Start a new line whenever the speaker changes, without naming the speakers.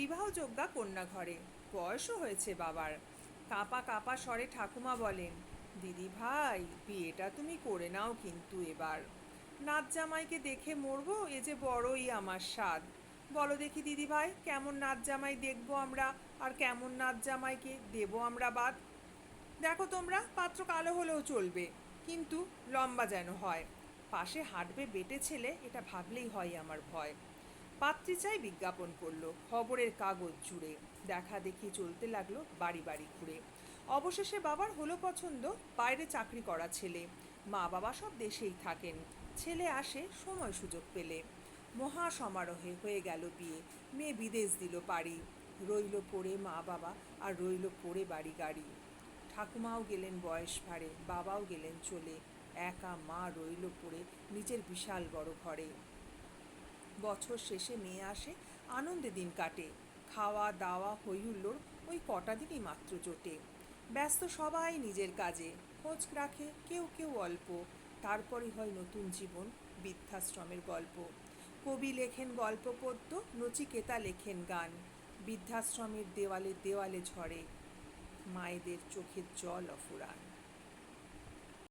বিবাহযোগ্যা কন্যা ঘরে, বয়সও হয়েছে বাবার। কাঁপা কাঁপা স্বরে ঠাকুমা বলেন, দিদি ভাই, বিয়েটা তুমি করে নাও কিন্তু এবার। নাচ জামাইকে দেখে মরবো, এ যে বড়ই আমার স্বাদ। বলো দেখি দিদি ভাই, কেমন নাচ জামাই দেখবো আমরা, আর কেমন নাচ জামাইকে দেবো আমরা বাদ। দেখো তোমরা, পাত্র কালো হলেও চলবে, কিন্তু লম্বা যেন হয়। পাশে হাঁটবে বেটে ছেলে, এটা ভাবলেই হয় আমার ভয়। পাত্রী চাই বিজ্ঞাপন করলো খবরের কাগজ জুড়ে, দেখা দেখি চলতে লাগলো বাড়ি বাড়ি ঘুরে। অবশেষে বাবার হলো পছন্দ, বাইরে চাকরি করা ছেলে। মা বাবা সব দেশেই থাকেন, ছেলে আসে সময় সুযোগ পেলে। মহা সমারোহে হয়ে গেল বিয়ে, মেয়ে বিদেশ দিল পাড়ি। রইল পড়ে মা বাবা, আর রইল পড়ে বাড়ি গাড়ি। ঠাকুমাও গেলেন বয়স ভারে, বাবাও গেলেন চলে। একা মা রইল পড়ে নিজের বিশাল বড় ঘরে। বছর শেষে মেয়ে আসে, আনন্দে দিন কাটে। খাওয়া দাওয়া হই হুল্লোড়, ওই কটা দিনই মাত্র জোটে। ব্যস্ত সবাই নিজের কাজে, খোঁজ রাখে কেউ কেউ অল্প। তারপরই হয় নতুন জীবন, বৃদ্ধাশ্রমের গল্প। কবি লেখেন গল্প পদ্য, নচিকেতা লেখেন গান। বৃদ্ধাশ্রমের দেওয়ালে দেওয়ালে ঝরে মায়েদের চোখের জল অফুরান।